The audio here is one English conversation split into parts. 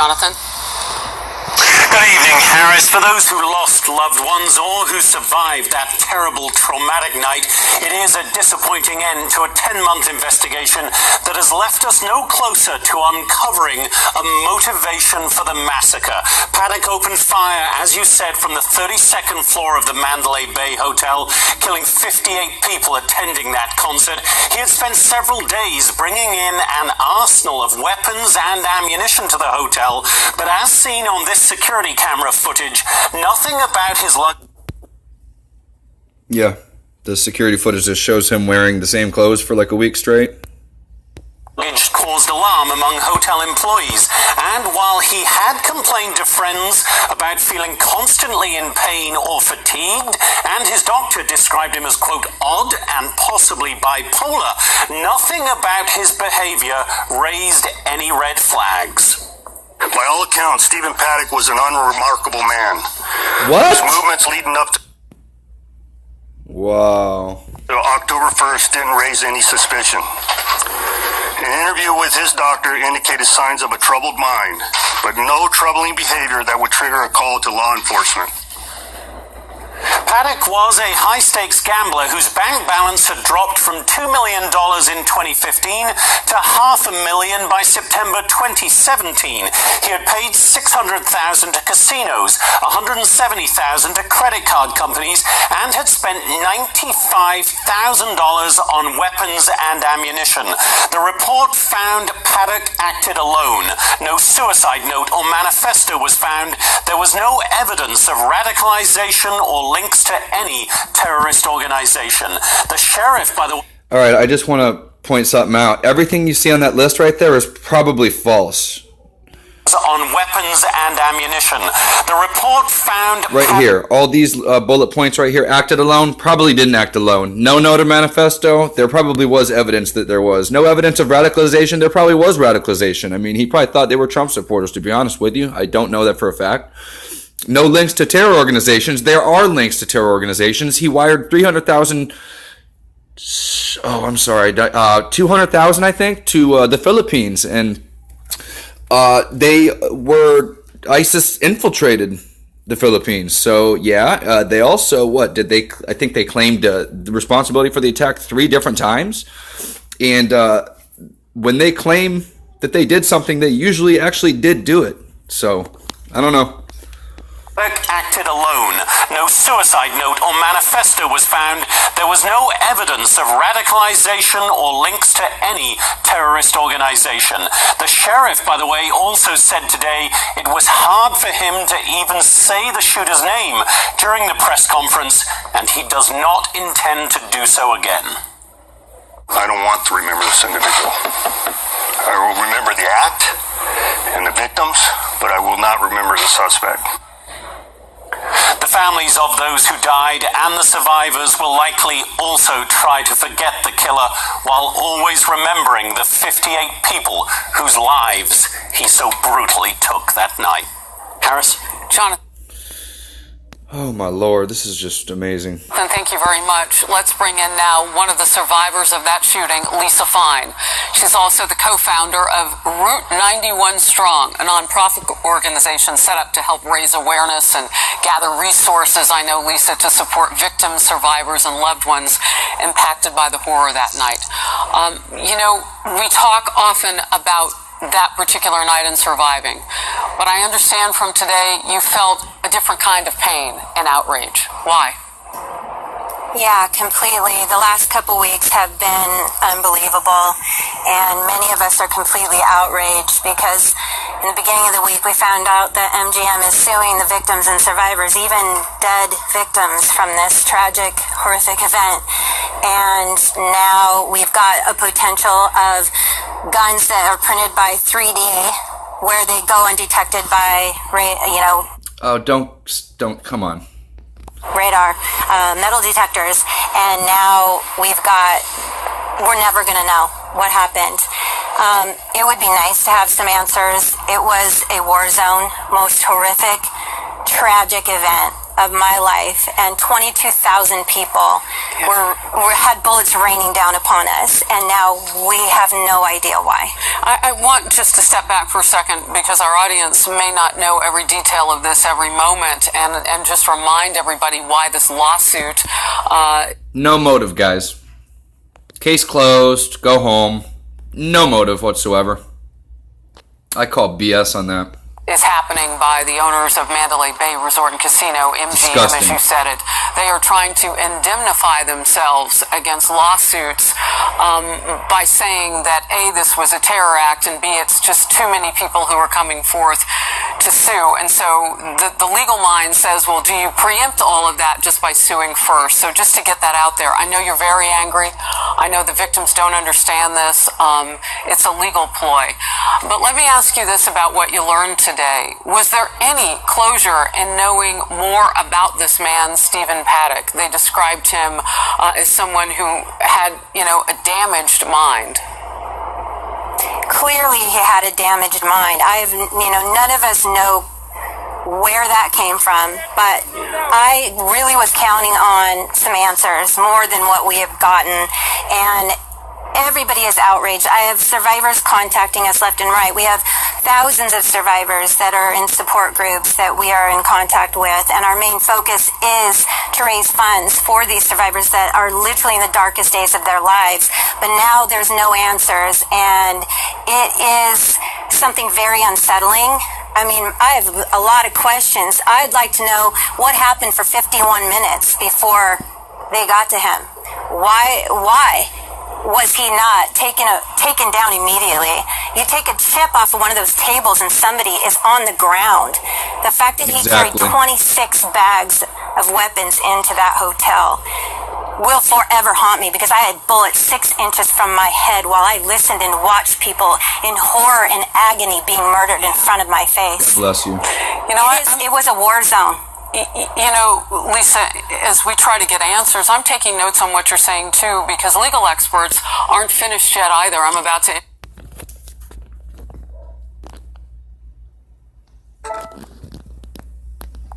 Jonathan? Good evening, Harris. For those who lost loved ones or who survived that terrible traumatic night, it is a disappointing end to a 10-month investigation that has left us no closer to uncovering a motivation for the massacre. Paddock opened fire, as you said, from the 32nd floor of the Mandalay Bay Hotel, killing 58 people attending that concert. He had spent several days bringing in an arsenal of weapons and ammunition to the hotel, but as seen on this security camera footage, nothing about his luggage. Yeah, the security footage just shows him wearing the same clothes for like a week straight. Caused alarm among hotel employees, and while he had complained to friends about feeling constantly in pain or fatigued, and his doctor described him as, quote, odd and possibly bipolar, nothing about his behavior raised any red flags. By all accounts, Stephen Paddock was an unremarkable man. What? His movements leading up to Wow. October 1st didn't raise any suspicion. An interview with his doctor indicated signs of a troubled mind, but no troubling behavior that would trigger a call to law enforcement. Paddock was a high-stakes gambler whose bank balance had dropped from $2 million in 2015 to $500,000 by September 2017. He had paid $600,000 to casinos, $170,000 to credit card companies, and had spent $95,000 on weapons and ammunition. The report found Paddock acted alone. No suicide note or manifesto was found. There was no evidence of radicalization or links to any terrorist organization. The sheriff, by the way... All right, I just want to point something out. Everything you see on that list right there is probably false. On weapons and ammunition. The report found... Right here, all these bullet points right here, acted alone, probably didn't act alone. No note of manifesto, there probably was evidence that there was. No evidence of radicalization, there probably was radicalization. I mean, he probably thought they were Trump supporters, to be honest with you. I don't know that for a fact. No links to terror organizations. There are links to terror organizations. He wired 300,000... Oh, I'm sorry. 200,000, I think, to the Philippines. And ISIS infiltrated the Philippines. So, yeah, they also, I think they claimed the responsibility for the attack 3 different times. And when they claim that they did something, they usually actually did do it. So, I don't know. Acted alone. No suicide note or manifesto was found. There was no evidence of radicalization or links to any terrorist organization. The sheriff, by the way, also said today it was hard for him to even say the shooter's name during the press conference, and he does not intend to do so again. I don't want to remember this individual. I will remember the act and the victims, but I will not remember the suspect. The families of those who died and the survivors will likely also try to forget the killer while always remembering the 58 people whose lives he so brutally took that night. Harris? Jonathan. Oh my Lord, this is just amazing. Thank you very much. Let's bring in now one of the survivors of that shooting, Lisa Fine. She's also the co-founder of Route 91 Strong, a nonprofit organization set up to help raise awareness and gather resources, I know, Lisa, to support victims, survivors, and loved ones impacted by the horror that night. We talk often about that particular night and surviving. But I understand from today you felt a different kind of pain and outrage. Why? Yeah, completely. The last couple weeks have been unbelievable, and many of us are completely outraged because in the beginning of the week we found out that MGM is suing the victims and survivors, even dead victims from this tragic, horrific event. And now we've got a potential of guns that are printed by 3D, where they go undetected by, Oh, don't, come on. Radar, metal detectors, and now we're never going to know what happened. It would be nice to have some answers. It was a war zone, most horrific, tragic event, of my life, and 22,000 people had bullets raining down upon us, and now we have no idea why. I want just to step back for a second, because our audience may not know every detail of this every moment, and just remind everybody why this lawsuit. No motive, guys. Case closed. Go home. No motive whatsoever. I call BS on that. Is happening by the owners of Mandalay Bay Resort and Casino, MGM, Disgusting. as you said it. They are trying to indemnify themselves against lawsuits by saying that A, this was a terror act, and B, it's just too many people who are coming forth to sue. And so the legal mind says, well, do you preempt all of that just by suing first? So just to get that out there, I know you're very angry. I know the victims don't understand this. It's a legal ploy. But let me ask you this about what you learned today. Was there any closure in knowing more about this man, Stephen Paddock? They described him as someone who had, a damaged mind. Clearly he had a damaged mind. None of us know where that came from, but I really was counting on some answers, more than what we have gotten, and everybody is outraged. I have survivors contacting us left and right. We have thousands of survivors that are in support groups that we are in contact with, and our main focus is to raise funds for these survivors that are literally in the darkest days of their lives. But now there's no answers, and it is something very unsettling. I mean, I have a lot of questions. I'd like to know what happened for 51 minutes before they got to him. Why was he not taken down immediately? You take a chip off of one of those tables and somebody is on the ground. The fact that he carried 26 bags of weapons into that hotel will forever haunt me, because I had bullets 6 inches from my head while I listened and watched people in horror and agony being murdered in front of my face. Bless you. It was a war zone. Lisa, as we try to get answers, I'm taking notes on what you're saying too, because legal experts aren't finished yet either. I'm about to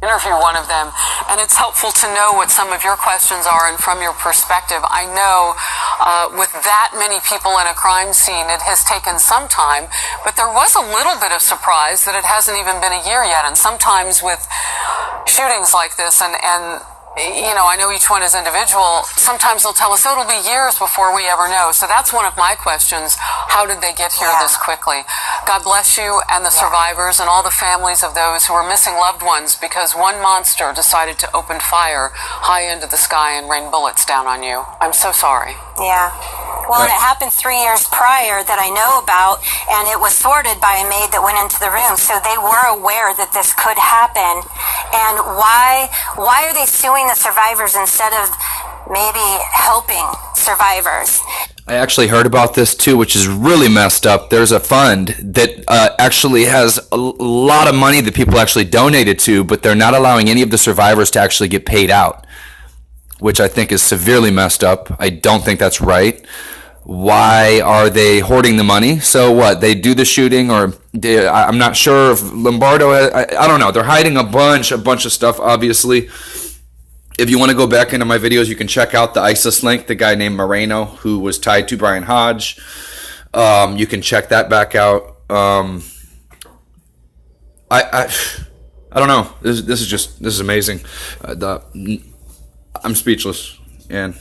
interview one of them, and it's helpful to know what some of your questions are and from your perspective. I know with that many people in a crime scene, it has taken some time, but there was a little bit of surprise that it hasn't even been a year yet. And sometimes with shootings like this, and I know each one is individual, sometimes they'll tell us, it'll be years before we ever know. So that's one of my questions. How did they get here this quickly? God bless you and the survivors and all the families of those who are missing loved ones because one monster decided to open fire high into the sky and rain bullets down on you. I'm so sorry. Yeah. Well, and it happened 3 years prior that I know about, and it was sorted by a maid that went into the room, so they were aware that this could happen. And why are they suing the survivors instead of maybe helping survivors? I actually heard about this too, which is really messed up. There's a fund that actually has a lot of money that people actually donated to, but they're not allowing any of the survivors to actually get paid out, which I think is severely messed up. I don't think that's right. Why are they hoarding the money? So what? They do the shooting, or I'm not sure if Lombardo. I don't know. They're hiding a bunch of stuff. Obviously, if you want to go back into my videos, you can check out the ISIS link. The guy named Moreno, who was tied to Brian Hodge. You can check that back out. I don't know. This is amazing. I'm speechless, and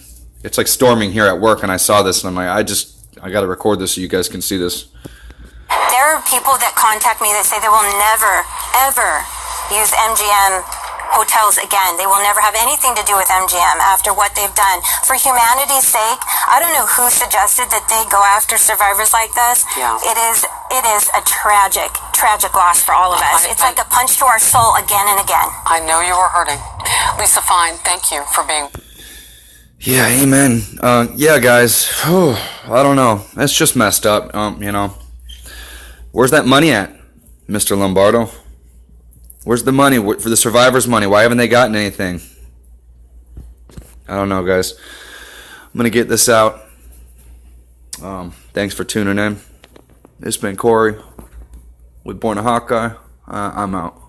it's like storming here at work, and I saw this, and I'm like, I got to record this so you guys can see this. There are people that contact me that say they will never, ever use MGM hotels again. They will never have anything to do with MGM after what they've done. For humanity's sake, I don't know who suggested that they go after survivors like this. Yeah. It is a tragic loss for all of us. It's like a punch to our soul again and again. I know you were hurting. Lisa Fine, thank you for being... Yeah, amen. Yeah, guys. I don't know. That's just messed up. Where's that money at, Mr. Lombardo? Where's the money for the survivors' money? Why haven't they gotten anything? I don't know, guys. I'm gonna get this out. Thanks for tuning in. It's been Corey with Born a Hawkeye. I'm out.